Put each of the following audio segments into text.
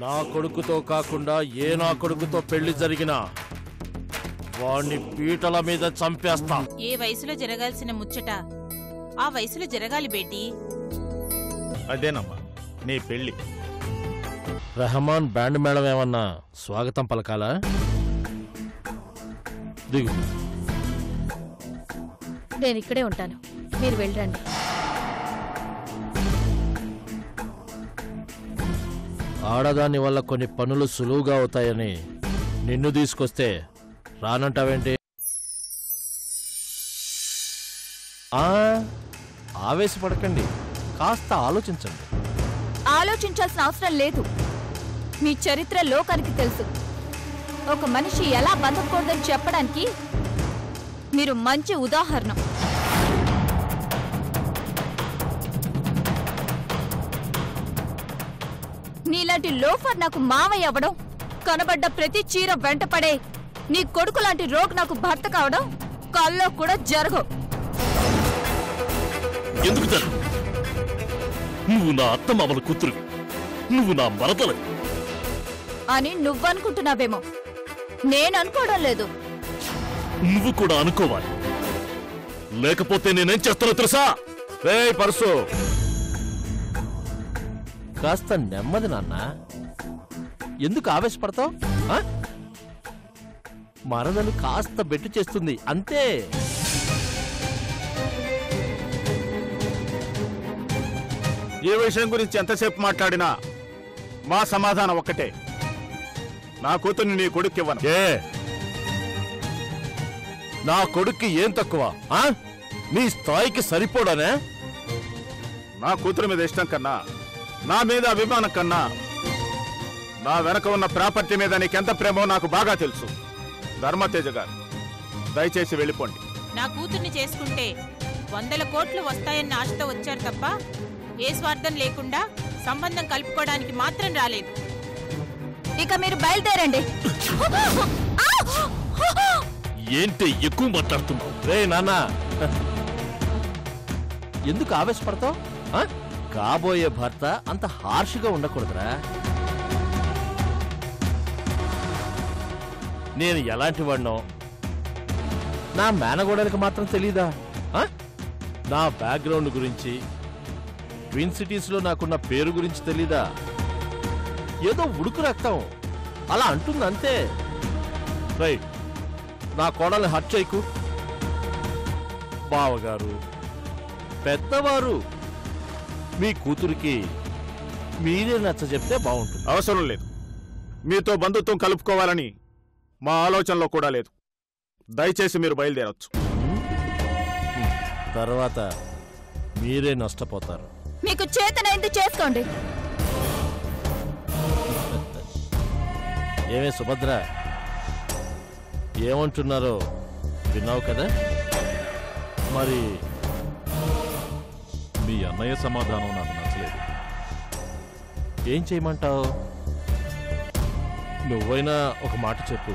నా కొడుకుతో కాకుండా నా కొడుకుతో పెళ్లి జరిగినా వాణ్ణి పీటల మీద చంపేస్తా. ఏ వయసులో జరగాల్సిన ముచ్చట ఆ వయసులో జరగాలి బేటీ. అదేనమ్మా నీ పెళ్లి. రెహమాన్ బ్యాండ్ మేళం ఏమన్నా స్వాగతం పలకాలా? దిగు. నేను ఇక్కడే ఉంటాను, మీరు వెళ్ళండి. ఆడదాని వల్ల కొన్ని పనులు సులువుగా అవుతాయని నిన్ను తీసుకొస్తే రానంటావేంటి? ఆవేశపడకండి, కాస్త ఆలోచించండి. ఆలోచించాల్సిన అవసరం లేదు. మీ చరిత్ర లోకానికి తెలుసు. ఒక మనిషి ఎలా బతకూడదని చెప్పడానికి మీరు మంచి ఉదాహరణ. నీలాంటి లోఫర్ నాకు మావయ్య అవ్వడం, కనబడ్డ ప్రతి చీర వెంటపడే నీ కొడుకు లాంటి రోగ్ నాకు భర్త కావడం కల్లో కూడా జరగవు. ఎందుకు జరగవు? నువ్వు నా అత్తమామల కూతురు, నువ్వు నా మరదలు అని నువ్వనుకుంటున్నావేమో, నేననుకోవడం లేదు. నువ్వు కూడా అనుకోవాలి, లేకపోతే నేనేం చేస్తానో తెలుసా? రేయ్ పర్సు, కాస్త నెమ్మది నాన్న. ఎందుకు ఆవేశపడతావు? మరదలు కాస్త బెట్టు చేస్తుంది అంతే. ఏ విషయం గురించి ఎంతసేపు మాట్లాడినా మా సమాధానం ఒక్కటే, నా కూతుర్ని నీ కొడుక్కి ఇవ్వను. నా కొడుక్కి ఏం తక్కువ? నీ స్థాయికి సరిపోడానే? నా కూతురు మీద ఇష్టం కన్నా, నా మీద అభిమానం కన్నా, నా వెనక ఉన్న ప్రాపర్టీ మీద నీకెంత ప్రేమో నాకు బాగా తెలుసు. ధర్మతేజ గారు, దయచేసి వెళ్ళిపోండి. నా కూతుర్ని చేసుకుంటే 100 కోట్లు వస్తాయన్న ఆశతో వచ్చారు తప్ప ఏ స్వార్థం లేకుండా సంబంధం కలుపుకోవడానికి మాత్రం రాలేదు. ఇక మీరు బయలుదేరండి. ఏంటి ఎక్కువ మాట్లాడుతున్నావు? రే నాన్న, ఎందుకు ఆవేశపడతావు? కాబోయే భర్త అంత హార్ష్గా ఉండకూడదురా. నేను ఎలాంటి వాడినో నా మేనగోడలకు మాత్రం తెలీదా? నా బ్యాక్గ్రౌండ్ గురించి, ట్విన్ సిటీస్ లో నాకున్న పేరు గురించి తెలీదా? ఏదో ఉడుకు రక్తం అలా అంటుంది అంతే. రైట్, నా కోడల్ని హర్ట్ చేయకు. బావగారు, పెద్దవారు, మీ కూతురికి మీరే నచ్చ చెప్తే బాగుంటుంది. అవసరం లేదు, మీతో బంధుత్వం కలుపుకోవాలని మా ఆలోచనలో కూడా లేదు. దయచేసి మీరు బయలుదేరవచ్చు. తర్వాత మీరే నష్టపోతారు. మీకు చేతనైంది చేసుకోండి. ఏమే సుభద్ర, ఏమంటున్నారో విన్నావు కదా? మరి మీ అన్నయ్య సమాధానం నాకు నచ్చలేదు. ఏం చేయమంటావు? నువ్వైనా ఒక మాట చెప్పు.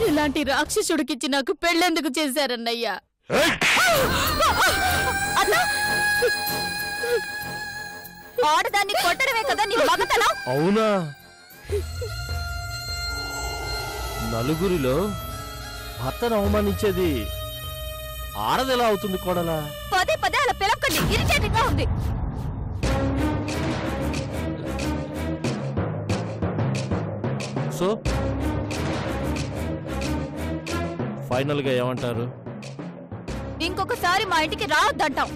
ఇలాంటి రాక్షసుడికిచ్చి నాకు పెళ్ళెందుకు చేశారన్నయ్యా? ఆడదాన్ని కొట్టడమే కదా నీ మగతనం? అవునా? నలుగురిలో భర్తను అవమానించేది ఆడదెలా అవుతుంది కోడలా? పదే పదే అలా పిలవకండి, ఇరిటేటింగ్ గా ఉంది. సో ఫైనల్ గా ఏమంటారు? ఇంకొకసారి మా ఇంటికి రావద్దంటాం.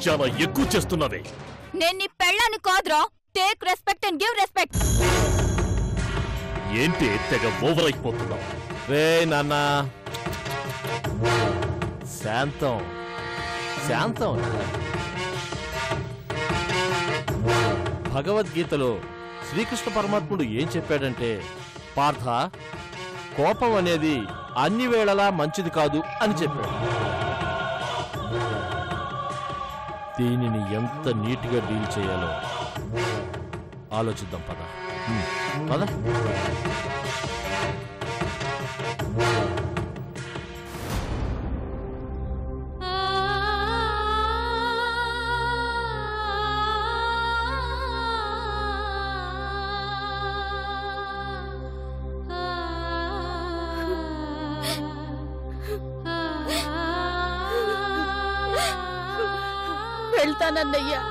చాలా ఎక్కువ చేస్తున్నది. నేను నీ పెళ్ళాన్ని కాదురా. Take respect and give respect. ఏంటి తెగ ఓవర్ అయిపోతున్నావు? రే నాన్న, శాంతం శాంతం. భగవద్గీతలో శ్రీకృష్ణ పరమాత్ముడు ఏం చెప్పాడంటే, పార్థ, కోపం అనేది అన్ని వేళలా మంచిది కాదు అని చెప్పాడు. దీనిని ఎంత నీట్గా డీల్ చేయాలో ఆలోచిద్దాం. పద పద. వెళ్తానన్నయ్యా.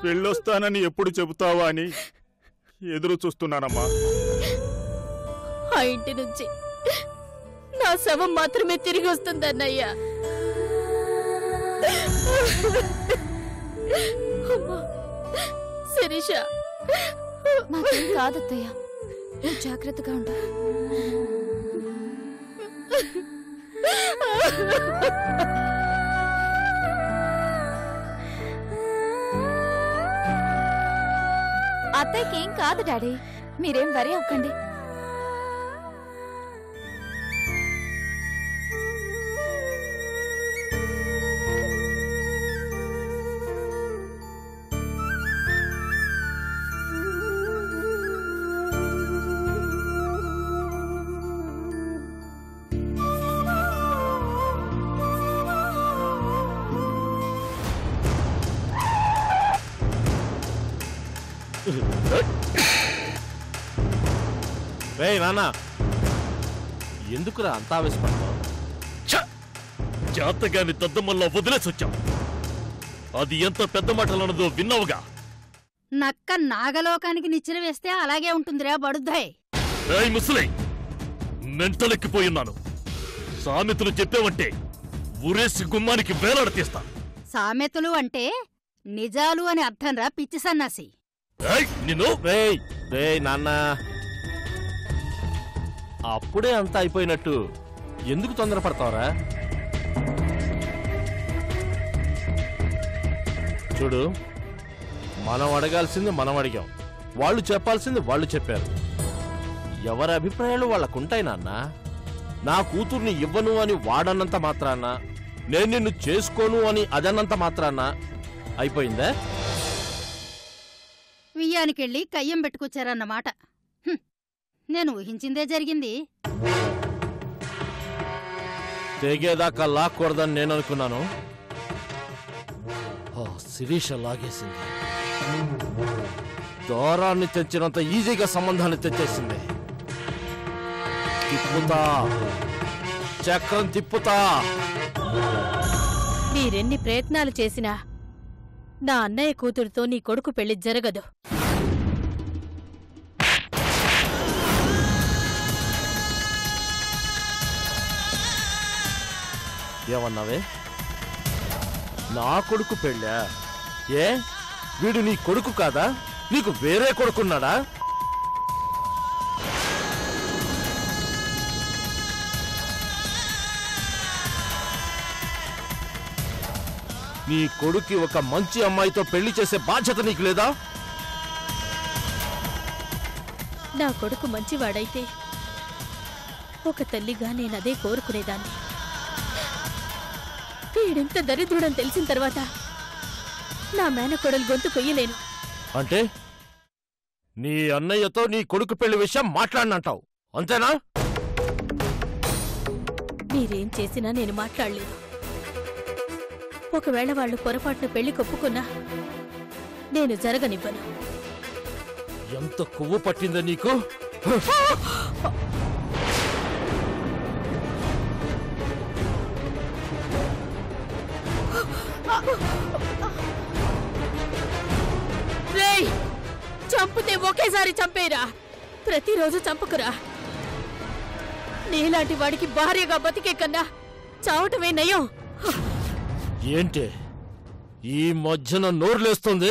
వెళ్ళొస్తానని ఎప్పుడు చెబుతావా అని ఎదురు చూస్తున్నానమ్మా. ఆ ఇంటి నుంచి నా శవం మాత్రమే తిరిగి వస్తుందన్నయ్యా. శిరీష, నాకేం కాదత్తయ్య, నువ్వు జాగ్రత్తగా ఉండు. అత్తయ్యకి ఏం కాదు డాడీ, మీరేం వరి అవ్వకండి. రేయ్ నాన్న, ఎందుకురా అంతా ఆవేశపడతావు? జాతగాన్ని దద్దమ్మల్లా వదిలేసొచ్చాం. అది ఎంత పెద్ద మాటలన్నదో విన్నావుగా. నక్క నాగలోకానికి నిచ్చెన వేస్తే అలాగే ఉంటుందిరా బడుద్దాయ్. ఏయ్ ముసలి, మెంటలెక్కిపోయున్నాను. సామెతలు చెప్పావంటే ఊరేసి గుమ్మానికి వేలాడతీస్తా. సామెతలు అంటే నిజాలు అని అర్థంరా పిచ్చి సన్నాసి. నిన్ను రేయ్ నాన్న, అప్పుడే అంతా అయిపోయినట్టు ఎందుకు తొందరపడతావరా? చూడు, మనం అడగాల్సింది మనం అడిగాం, వాళ్ళు చెప్పాల్సింది వాళ్ళు చెప్పారు. ఎవరి అభిప్రాయాలు వాళ్ళకుంటాయి నాన్న. నా కూతుర్ని ఇవ్వను అని వాడన్నంత మాత్రాన, నేను నిన్ను చేసుకోను అని అదన్నంత మాత్రాన అయిపోయిందా? వియ్యానికెళ్ళి కయ్యం పెట్టుకొచ్చారన్నమాట. నేను ఊహించిందే జరిగింది. తెగేదాకా లాక్కూడదని నేను అనుకున్నాను. శిరీష లాగేసింది. దూరాన్ని తెచ్చినంత ఈజీగా సంబంధాన్ని తెచ్చేసింది. తిప్పుతా, చక్రం తిప్పుతా. మీరెన్ని ప్రయత్నాలు చేసినా నా అన్నయ్య కూతురుతో నీ కొడుకు పెళ్లి జరగదు. ఏమన్నావే? నా కొడుకు పెళ్ళా? ఏ, వీడు నీ కొడుకు కాదా? నీకు వేరే కొడుకున్నాడా? నీ కొడుక్కి ఒక మంచి అమ్మాయితో పెళ్లి చేసే బాధ్యత నీకు లేదా? నా కొడుకు మంచివాడైతే ఒక తల్లిగా నేనదే కోరుకునేదాన్ని. వీడింత దరిద్రుడని తెలిసిన తర్వాత నా మేనకోడలు గొంతు కొయ్యలేను. అంటే నీ అన్నయ్యతో నీ కొడుకు పెళ్లి విషయం మాట్లాడనంటావు, అంతేనా? మీరేం చేసినా నేను మాట్లాడలేదు. ఒకవేళ వాళ్ళు పొరపాటున పెళ్లి కొప్పుకున్నా నేను జరగనివ్వను. ఎంత కొవ్వు పట్టిందా నీకు? రేయ్, చంపితే ఒకేసారి చంపేరా, ప్రతిరోజు చంపుకురా. నీలాంటి వాడికి భార్యగా బతికే కన్నా చావటమే నయం. ఏంటి ఈ మధ్యన నోరులేస్తుంది?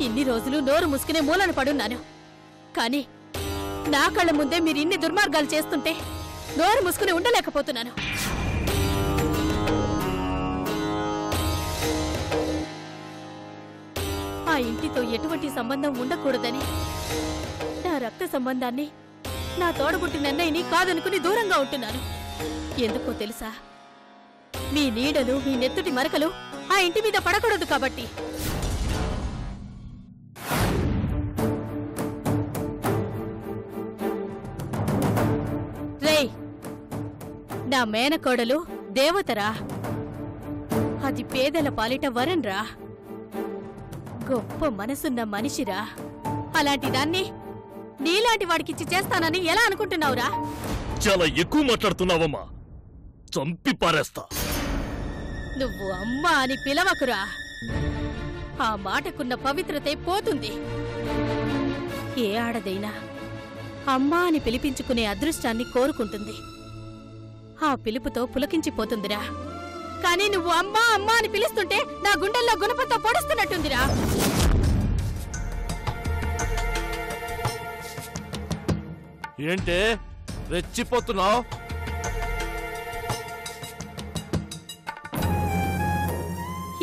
ఇన్ని రోజులు నోరు ముసుకునే మూలన పడున్నాను. కానీ నా కళ్ళ ముందే మీరు ఇన్ని దుర్మార్గాలు చేస్తుంటే నోరు ముసుకుని ఉండలేకపోతున్నాను. ఆ ఇంటితో ఎటువంటి సంబంధం ఉండకూడదని నా రక్త సంబంధాన్ని, నా తోడబుట్టిన అన్నయ్యని కాదనుకుని దూరంగా ఉంటున్నాను. ఎందుకో తెలుసా? మీ నీడలు, మీ నెత్తుటి మరకలు ఆ ఇంటి మీద పడకూడదు కాబట్టి. రేయ్, నా మేనకోడలు దేవతరా, అది పేదల పాలిట వరంరా, గొప్ప మనసున్న మనిషిరా. అలాంటి దాన్ని నీలాంటి వాడికిచ్చి చేస్తానని ఎలా అనుకుంటున్నావురా? చాలా ఎక్కువ మాట్లాడుతున్నావమ్మా, చంపి పారేస్తా. నువ్వు అమ్మా అని పిలవకురా. ఆ మాటకున్న పవిత్రతే పోతుంది. ఏ ఆడదైనా అమ్మా అని పిలిపించుకునే అదృష్టాన్ని కోరుకుంటుంది. ఆ పిలుపుతో పులకించిపోతుందిరా. కానీ నువ్వు అమ్మా అమ్మా అని పిలుస్తుంటే నా గుండెల్లో గుణపంతో పొడుస్తున్నట్టుందిరా. ఏంటే రెచ్చిపోతున్నావు?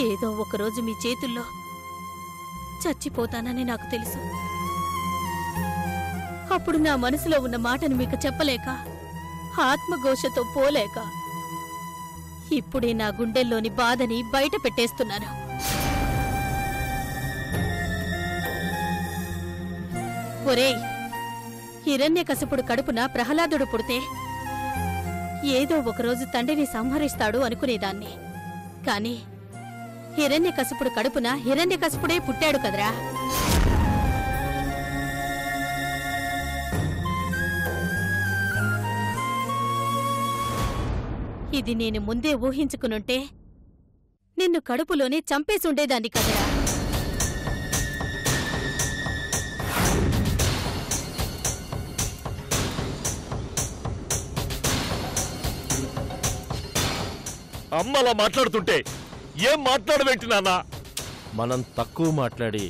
ఏదో ఒకరోజు మీ చేతుల్లో చచ్చిపోతానని నాకు తెలుసు. అప్పుడు నా మనసులో ఉన్న మాటను మీకు చెప్పలేక, ఆత్మఘోషతో పోలేక ఇప్పుడే నా గుండెల్లోని బాధని బయట పెట్టేస్తున్నాను. ఒరేయ్, హిరణ్యకశిపుడు కడుపున ప్రహ్లాదుడు పుడితే ఏదో ఒకరోజు తండ్రిని సంహరిస్తాడు అనుకునేదాన్ని. కాని హిరణ్యకశిపుడు కడుపున హిరణ్యకశిపుడే పుట్టాడు కదరా. ఇది నేను ముందే ఊహించుకునుంటే నిన్ను కడుపులోనే చంపేసుండేదాన్ని కదరా. అమ్మలా మాట్లాడుతుంటే ఏం మాట్లాడబెట్టి నాన్న? మనం తక్కువ మాట్లాడి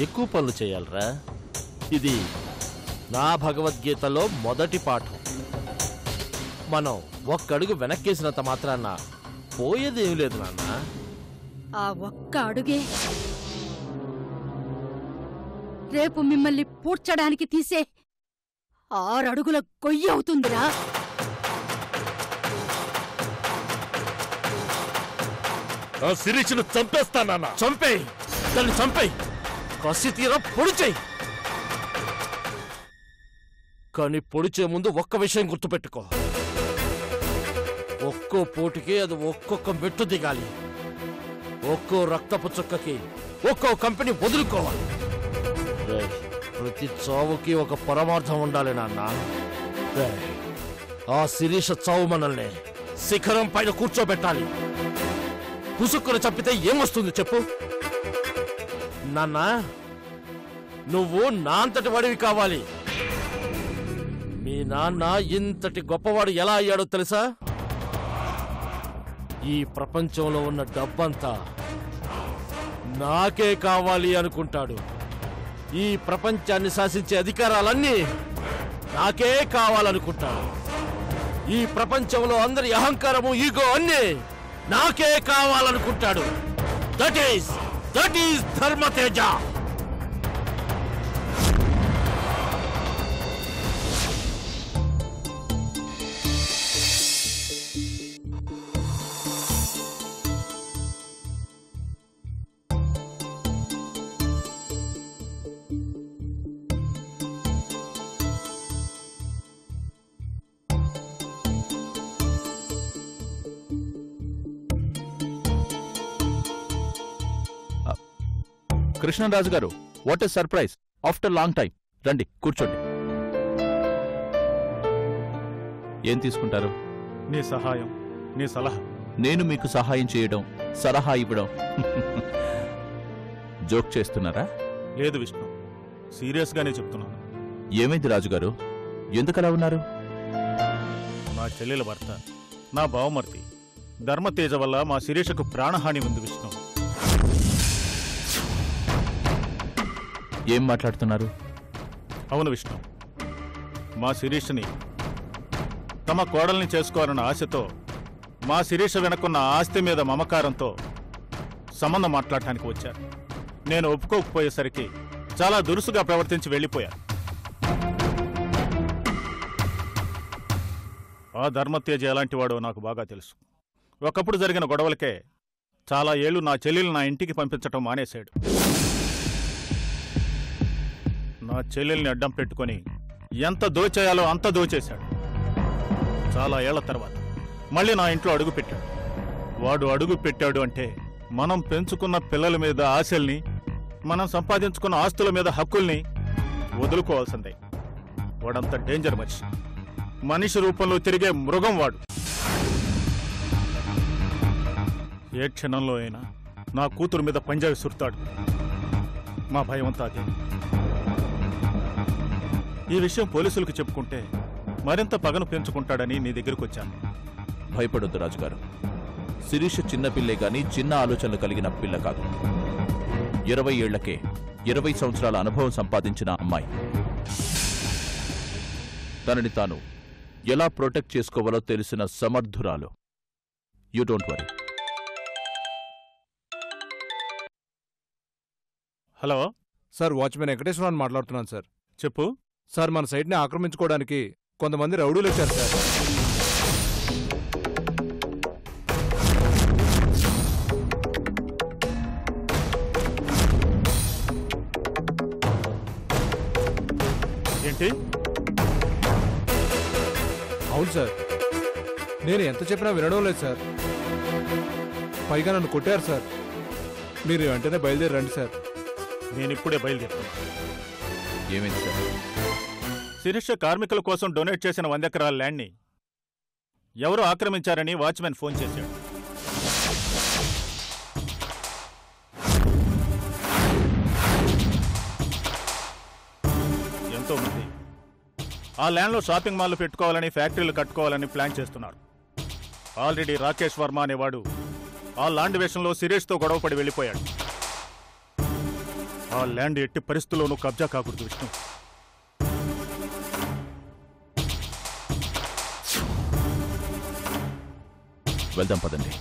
ఎక్కువ పనులు చేయాలరా. ఇది నా భగవద్గీతలో మొదటి పాఠం. మనం ఒక్కడుగు వెనక్కేసినంత మాత్రాన పోయేదేం లేదు నాన్న. ఆ ఒక్క అడుగే రేపు మిమ్మల్ని పూడ్చడానికి తీసే 6 అడుగుల కొయ్యి అవుతుందిరా. ఆ శిరీషను చంపేస్తానన్న. చంపేయ్, దాన్ని చంపేయ్, కసి తీర పొడిచేయి. కానీ పొడిచే ముందు ఒక్క విషయం గుర్తుపెట్టుకో. ఒక్కో పోటుకి అది ఒక్కొక్క మెట్టు దిగాలి. ఒక్కో రక్తపు చుక్కకి ఒక్కో కంపెనీ వదులుకోవాలి. ప్రతి చావుకి ఒక పరమార్థం ఉండాలి నాన్న. ఆ శిరీష చావు మనల్ని శిఖరం పైన కూర్చోబెట్టాలి. పుసుక్కును చంపితే ఏమొస్తుంది చెప్పు? నాన్న, నువ్వు నా అంతటి వాడివి కావాలి. మీ నాన్న ఇంతటి గొప్పవాడు ఎలా అయ్యాడో తెలుసా? ఈ ప్రపంచంలో ఉన్న డబ్బంతా నాకే కావాలి అనుకుంటాడు. ఈ ప్రపంచాన్ని శాసించే అధికారాలన్నీ నాకే కావాలనుకుంటాడు. ఈ ప్రపంచంలో అందరి అహంకారము, ఈగో అన్నీ నాకే కావాలనుకుంటాడు. That is Dharmateja. కృష్ణరాజు గారు, what a surprise after long time. రండి కూర్చోండి. ఏం తీసుకుంటారు? నీ సహాయం, నీ సలహా. నేను మీకు సహాయం చేయడం, సలహా ఇవ్వడం జోక్ చేస్తున్నారా? లేదు విష్ణు, సీరియస్గానే చెప్తున్నాను. ఏమైంది రాజుగారు, ఎందుకలా ఉన్నారు? నా చెల్లెల భర్త, నా బావమర్తి ధర్మతేజ వల్ల మా శిరీషకు ప్రాణహాని ఉంది విష్ణు. ఏం మాట్లాడుతున్నారు? అవును విష్ణు, మా శిరీషని తమ కోడల్ని చేసుకోవాలన్న ఆశతో, మా శిరీష వెనకున్న ఆస్తి మీద మమకారంతో సంబంధం మాట్లాడటానికి వచ్చారు. నేను ఒప్పుకోకపోయేసరికి చాలా దురుసుగా ప్రవర్తించి వెళ్ళిపోయారు. ఆ ధర్మతేజ ఎలాంటివాడో నాకు బాగా తెలుసు. ఒకప్పుడు జరిగిన గొడవలకే చాలా ఏళ్లు నా చెల్లెలు నా ఇంటికి పంపించటం మానేశాడు. నా చెల్లెల్ని అడ్డం పెట్టుకుని ఎంత దోచేయాలో అంత దోచేశాడు. చాలా ఏళ్ల తర్వాత మళ్ళీ నా ఇంట్లో అడుగు పెట్టాడు. వాడు అడుగు పెట్టాడు అంటే మనం పెంచుకున్న పిల్లల మీద ఆశల్ని, మనం సంపాదించుకున్న ఆస్తుల మీద హక్కుల్ని వదులుకోవాల్సిందే. వాడంత డేంజర్ మనిషి. మనిషి రూపంలో తిరిగే మృగం వాడు. ఏ క్షణంలో అయినా నా కూతురు మీద పంజా విసురుతాడు. మా భయం అంతా అదే. ఈ విషయం పోలీసులకు చెప్పుకుంటే మరింత పగను పెంచుకుంటాడని నీ దగ్గరకు వచ్చాను. భయపడొద్దు రాజుగారు. శిరీష చిన్న పిల్లే గాని చిన్న ఆలోచనలు కలిగిన పిల్ల కాదు. 20 ఏళ్లకే 20 సంవత్సరాల అనుభవం సంపాదించిన అమ్మాయి. తనని తాను ఎలా ప్రొటెక్ట్ చేసుకోవాలో తెలిసిన సమర్థురాలు. You don't worry. Hello sir, watchman Venkateswara Rao మాట్లాడుతున్నాను సార్. చెప్పు. సార్, మన సైట్ని ఆక్రమించుకోవడానికి కొంతమంది రౌడీలు వచ్చారు సార్. ఏంటి? అవును సార్, నేను ఎంత చెప్పినా వినడం లేదు సార్. పైగా నన్ను కొట్టారు సార్. మీరు వెంటనే బయలుదేరి రండి సార్. నేనిప్పుడే బయలుదేరుతున్నా. ఏమైంది సార్? శిరీష కార్మికుల కోసం డొనేట్ చేసిన 100 ఎకరాల ల్యాండ్ని ఎవరో ఆక్రమించారని వాచ్మెన్ ఫోన్ చేశాడు. ఎంతోమంది ఆ ల్యాండ్లో షాపింగ్ మాల్లు పెట్టుకోవాలని, ఫ్యాక్టరీలు కట్టుకోవాలని ప్లాన్ చేస్తున్నారు. ఆల్రెడీ రాకేష్ వర్మ అనేవాడు ఆ ల్యాండ్ విషయంలో శిరీష్తో గొడవపడి వెళ్ళిపోయాడు. ఆ ల్యాండ్ ఎట్టి పరిస్థితుల్లోనూ కబ్జా కాకూడదు విష్ణు. వెళ్దాం పదండి.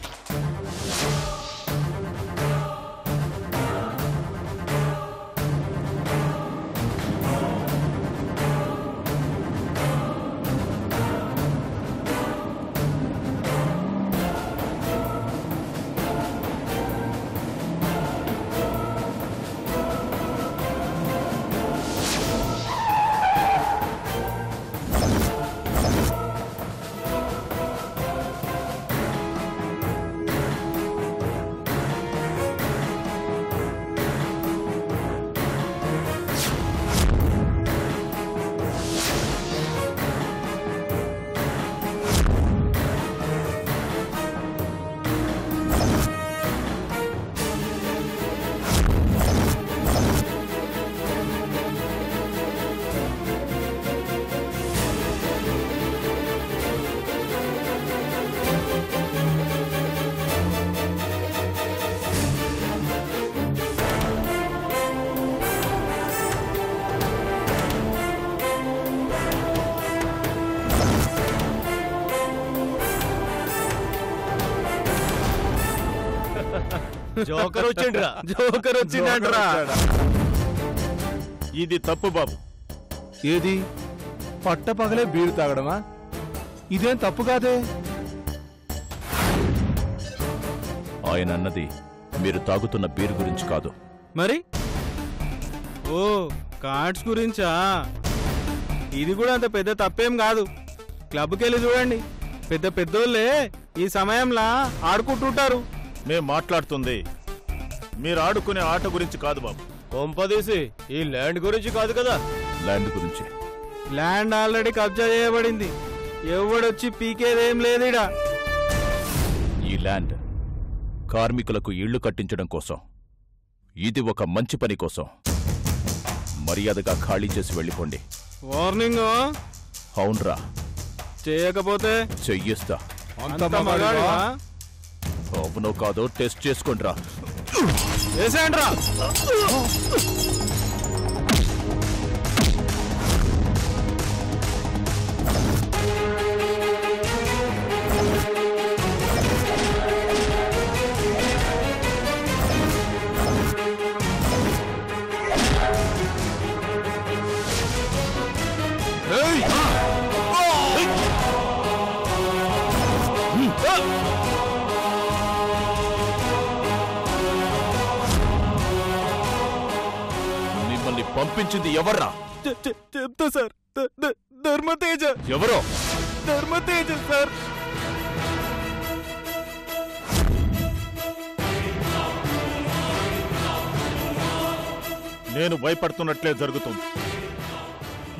జోకర్ వచ్చిండ్రా, జోకర్ వచ్చిందంటరా. ఇది తప్పు బాబు. ఏది? పట్ట పగలే బీరు తాగడమా? ఇదేం తప్పు కాదే. ఆయన అన్నది మీరు తాగుతున్న బీర్ గురించి కాదు. మరి ఓ కార్డ్స్ గురించా? ఇది కూడా అంత పెద్ద తప్పేం కాదు. క్లబ్కి వెళ్ళి చూడండి, పెద్ద పెద్దోళ్ళే ఈ సమయంలో ఆడుకుంటుంటారు. మేం మాట్లాడుతుంది మీరు ఆడుకునే ఆట గురించి కాదు బాబు. కొంపదీసి ఈ ల్యాండ్ గురించి కాదు కదా. ల్యాండ్ గురించి. ల్యాండ్ ఆల్రెడీ కబ్జా చేయబడింది. ఎవడొచ్చి పీకేదేం లేదిడా. ఈ ల్యాండ్ కార్మికులకు ఇళ్లు కట్టించడం కోసం. ఇది ఒక మంచి పని కోసం. మర్యాదగా ఖాళీ చేసి వెళ్ళిపోండి. వార్నింగ్. అవునరా, చేయకపోతే చెయ్యిస్తా. అంత మగాడివా? అవునో కాదో టెస్ట్ చేసుకోండిరా. వేసేయండిరా. మిమ్మల్ని పంపించింది ఎవర్రా? చెప్తా సార్. ధర్మతేజ. ఎవరో? ధర్మతేజ సార్. నేను భయపడుతున్నట్లే జరుగుతుంది.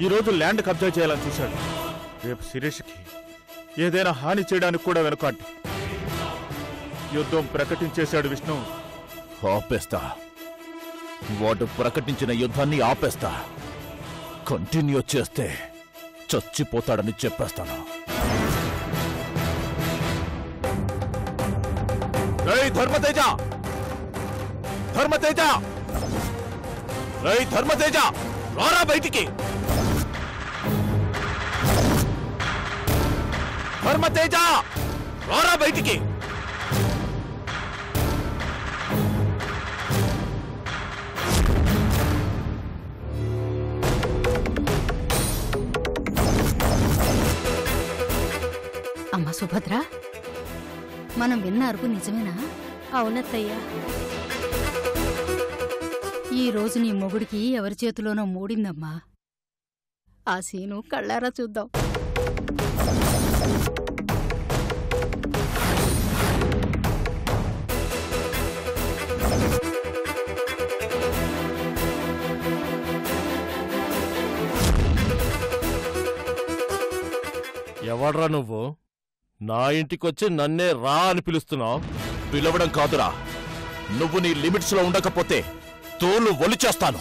ఈరోజు ల్యాండ్ కబ్జా చేయాలని చూశాడు. రేపు శిరీష్కి ఏదైనా హాని చేయడానికి కూడా వెనుకాడు. యుద్ధం ప్రకటించేశాడు విష్ణు. ఆపేస్తా. వాడు ప్రకటించిన యుద్ధాన్ని ఆపేస్తా. కంటిన్యూ చేస్తే చచ్చిపోతాడని చెప్పేస్తాను. రేయ్ ధర్మతేజ! ధర్మతేజ! రేయ్ ధర్మతేజ! రారా బయటికి! ధర్మతేజ! రారా బయటికి! అమ్మ సుభద్ర, మనం విన్న అరుపు నిజమేనా? అవునత్తయ్యా. ఈ రోజు నీ మొగుడికి ఎవరి చేతిలోనో మూడిందమ్మా. ఆ సీను కళ్ళారా చూద్దాం. ఎవడ్రా నువ్వు? నా ఇంటికొచ్చి నన్నే రా అని పిలుస్తున్నావు? పిలవడం కాదురా, నువ్వు నీ లిమిట్స్ లో ఉండకపోతే తోలు ఒలిచేస్తాను.